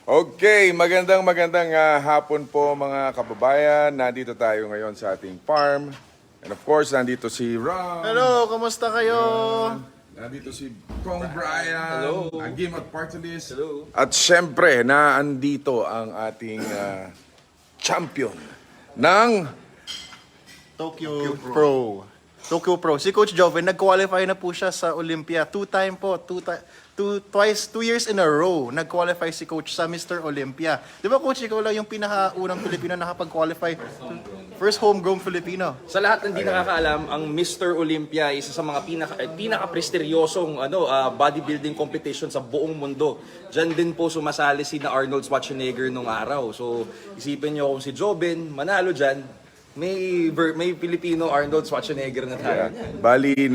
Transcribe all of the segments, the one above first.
Okay, magandang hapon po mga kababayan. Nandito tayo ngayon sa ating farm. And of course, nandito si Ram. Hello, kumusta kayo? Nandito si Kong Brian. Hello. Agim at Partalis. Hello. At syempre, naandito ang ating champion ng Tokyo Pro. Tokyo Pro. Si Coach Joven, nag-qualify na po siya sa Olympia. Two years in a row, nag-qualify si Coach sa Mr. Olympia. Di ba, Coach, ikaw lang yung pinakaunang Pilipino na nakapag-qualify? First homegrown Filipino. Sa lahat ng di nakakaalam, ang Mr. Olympia ay isa sa mga pinaka-prestiryosong bodybuilding competition sa buong mundo. Diyan din po sumasali si na Arnold Schwarzenegger nung araw. So, isipin nyo kung si Joven manalo dyan, may Filipino Arnold Schwarzenegger na tayo. Bali,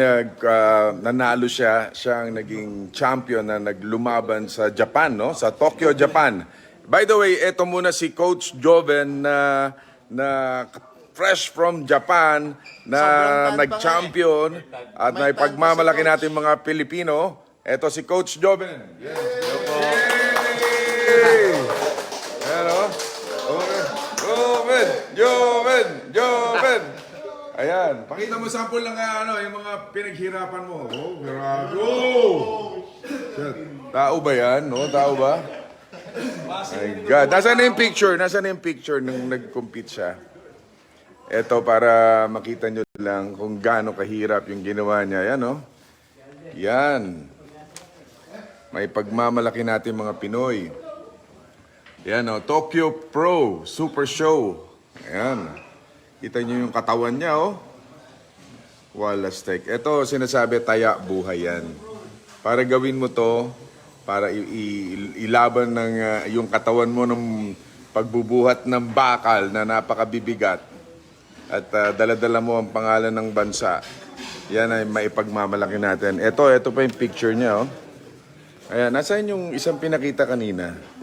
nanalo siya. Siya ang naging champion na naglumaban sa Japan, no? Sa Tokyo, Japan. By the way, eto muna si Coach Joven na fresh from Japan na nag-champion at May naipagmamalaki time pa si natin mga Pilipino. Eto si Coach Joven. Yes. Ano? Joven! Ayan, pakita mo sample lang yung mga pinaghirapan mo. Oh, grabe. Oh! Shit. Tao ba yan? No? Tao ba? My God. Nasaan na yung picture? Nasaan na yung picture nung nag-compete siya? Ito para makita nyo lang kung gaano kahirap yung ginawa niya. Yan, no? Yan. May pagmamalaki natin mga Pinoy. Yan, no? Tokyo Pro Super Show. Ayan. Kita nyo yung katawan niya, oh. Wala steak. Ito, sinasabi, taya buhay yan. Para gawin mo to, para ilaban ng yung katawan mo ng pagbubuhat ng bakal na napakabibigat. At dala-dala mo ang pangalan ng bansa. Yan ay maipagmamalaki natin. Ito pa yung picture niya, oh. Ayan, nasaan yung isang pinakita kanina?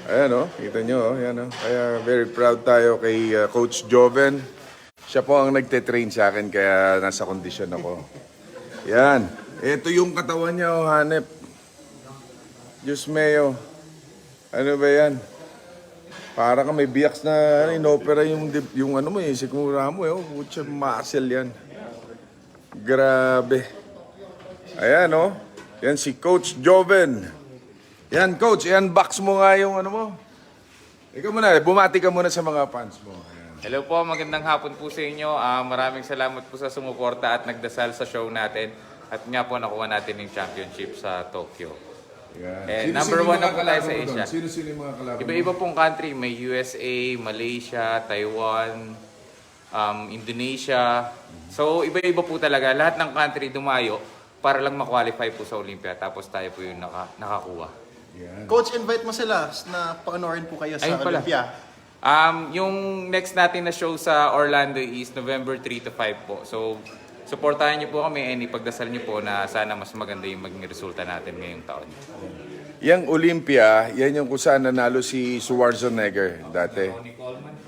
Ayan, oh. Kita nyo, oh. Ayan, oh. Kaya very proud tayo kay Coach Joven. Siya po ang nagte-train sa akin kaya nasa kondisyon ako. Yan. Ito yung katawan niya, oh, hanep. Diyos mayo. Ano ba yan? Para ka may biaks na inopera yung ano mo, sikmura mo, eh. Oh. Putya, muscle yan. Grabe. Ayan, oh. Yan si Coach Joven. Yan, Coach, i-unbox mo nga yung ano mo. Ikaw muna, bumati ka muna sa mga fans mo. Ayan. Hello po, magandang hapon po sa inyo. Maraming salamat po sa sumuporta at nagdasal sa show natin. At nga po, nakuha natin yung championship sa Tokyo. Yan. And number one na po tayo sa kalaban mo Asia. doon? Sino-sino yung mga kalaban Iba-iba mo? pong country. May USA, Malaysia, Taiwan, Indonesia. So, iba-iba po talaga. Lahat ng country dumayo para lang ma-qualify po sa Olympia. Tapos tayo po yung nakakuha. Yan. Coach, invite mo sila na panoorin po kayo sa Ayun pala. Olympia. Yung next natin na show sa Orlando is November 3 to 5 po. So, supportahan niyo po kami and ipagdasal niyo po na sana mas maganda yung maging resulta natin ngayong taon. Yang Olympia, yan yung kung saan nanalo si Schwarzenegger dati.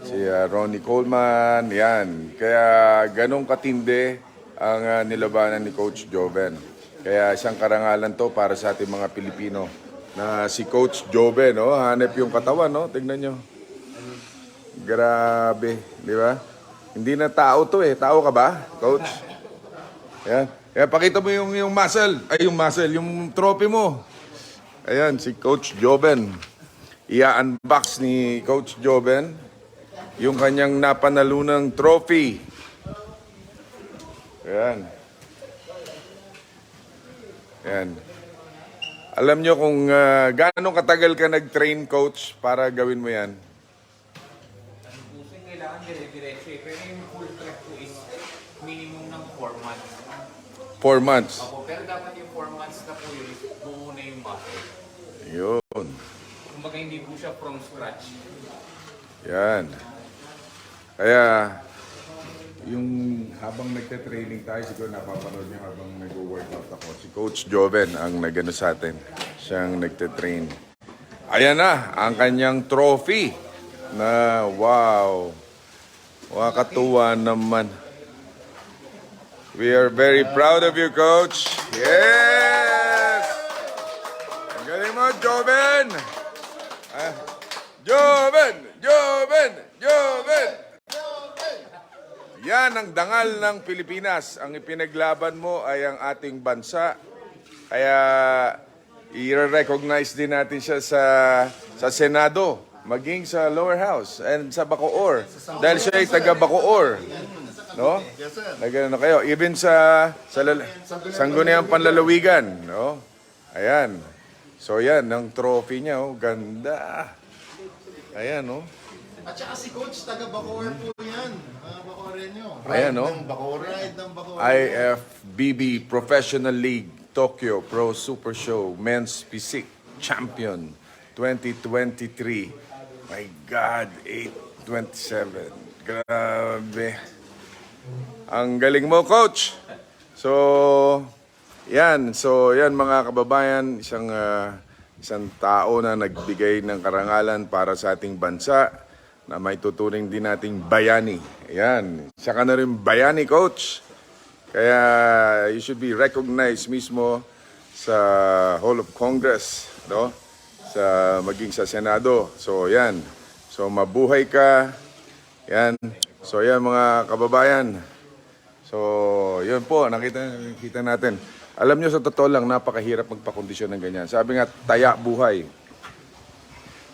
Si Ronnie Coleman, yan. Kaya ganong katindi ang nilabanan ni Coach Joven. Kaya isang karangalan to para sa ating mga Pilipino na si Coach Joven, no? Hanep yung katawan, no? Tignan nyo. Grabe, di ba? Hindi na tao to eh. Tao ka ba, Coach? Yan. Kaya pakita mo yung muscle. Ay, yung trophy mo. Ayan, si Coach Joven. Ia-unbox ni Coach Joven yung kanyang napanalunang trophy. Ayan. Ayan. Alam nyo kung gaano katagal ka nag-train, Coach, para gawin mo yan? Kailangan dire-diretso eh. Pero yung full track po is minimum ng 4 months. 4 months. Opo, pero dapat yung 4 months na po yun, buo na yung muscle. Yun. Kumbaga hindi po siya from scratch. Yan. Kaya, yung habang nagte-training tayo, siguro napapanood niyo habang nag-workout ako. Si Coach Joven ang nagano sa atin. Siyang nagte-train. Ayan na, ang kanyang trophy. Na wow. Wakatuwa naman. We are very proud of you, Coach. Yes! Ang galing mo, Joven! Joven! Joven! Joven! Yan ang dangal ng Pilipinas. Ang ipinaglaban mo ay ang ating bansa. Kaya i-recognize din natin siya sa Senado, maging sa lower house and sa Bacoor. Dahil siya ay taga Bacoor. No? Nagano kayo. Even sa Sangguniang Panlalawigan. No? Ayan. So yan, ang trophy niya. Oh, ganda. Ayan, no? At saka si Coach, taga Bacoor po yan. Bacorenyo. Ayan, no? Pride ng Bacoor. IFBB Professional League Tokyo Pro Super Show Men's Physique Champion 2023. My God, 8:27. Grabe. Ang galing mo, Coach. So, yan. So, yan mga kababayan, isang tao na nagbigay ng karangalan para sa ating bansa na may tuturing din nating bayani. Ayan. Siya ka na rin bayani, Coach. Kaya you should be recognized mismo sa Hall of Congress, no? Maging sa Senado. So, yan. So, mabuhay ka. Yan. So, yan mga kababayan. So, yun po, nakita natin. Alam nyo, sa totoo lang, napakahirap magpakondisyon ng ganyan. Sabi nga, taya buhay.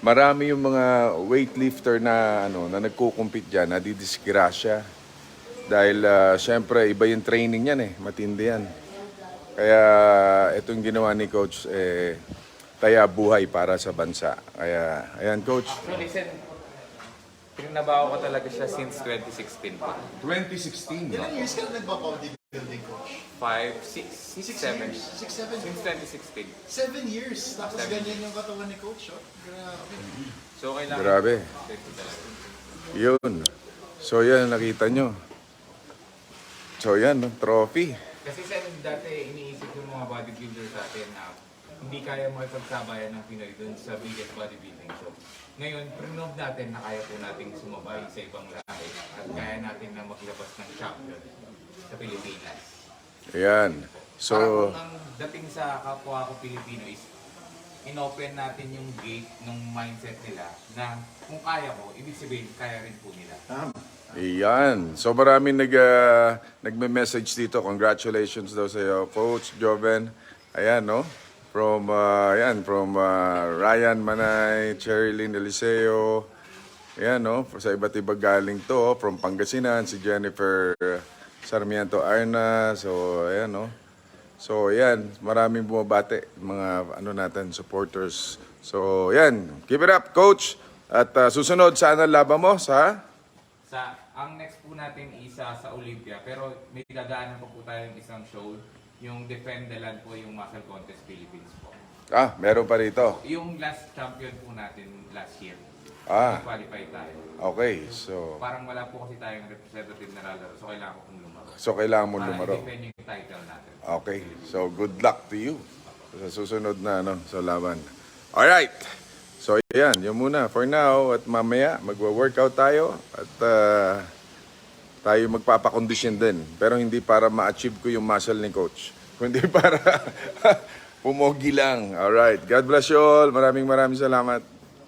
Marami yung mga weightlifter na nagko-compete diyan, nadidisgrasya. Dahil syempre iba yung training niyan matindi yan. Kaya itong ginawa ni Coach taya buhay para sa bansa. Kaya ayan, Coach. So listen, pinagnabaho ko talaga siya since 2016 pa. 2016. Ilang years ka na nagpa-bodybuilding, Coach? 5, 6, 7. 6, 7. Since 2016. 7 years. Tapos ganyan yung katawan ni Coach, oh. Grabe. So kailangan... Grabe. Yun. So yan, nakita nyo. So yan, trophy. Kasi dati iniisip yung mga bodybuilders natin na hindi kaya makipagsabayan ng Pinoy dun sa biggest bodybuilding show. Ngayon, prove natin na kaya po nating sumabay sa ibang lahi at kaya natin na maglabas ng champion sa Pilipinas. Ayan. So, parang ang dating sa kapwa ko Pilipino is inopen natin yung gate ng mindset nila na kung kaya ko, ibig sabihin kaya rin po nila. Ayan. So maraming nagme-message dito. Congratulations daw sa iyo, Coach Joven. Ayan, no? From Ryan Manay, Cherilyn Eliseo. Ayan, no? Sa iba't ibang galing to. From Pangasinan, si Jennifer Sarmiento Arna. So, ayan, no? So, ayan. Maraming bumabate. Mga, natin, supporters. So, ayan. Keep it up, Coach. At susunod, saan ang laban mo? Ang next po natin isa sa Olympia, pero may dadaanan pa po tayong isang show, yung Defend the Land po, yung Muscle Contest Philippines po. Meron pa rito. Yung last champion po natin last year, qualify tayo. Okay. So, Parang wala po kasi tayong representative na lalaro, so kailangan ko pong lumaro. kailangan mo Para lumaro. i-defend yung title natin. Okay. So, good luck to you sa susunod na sa laban. Alright. So, yan. Yun muna for now. At mamaya, magwa-workout tayo. At tayo magpapakondisyon din. Pero hindi para ma-achieve ko yung muscle ni Coach. Kundi para pumogi lang. Alright. God bless you all. Maraming salamat.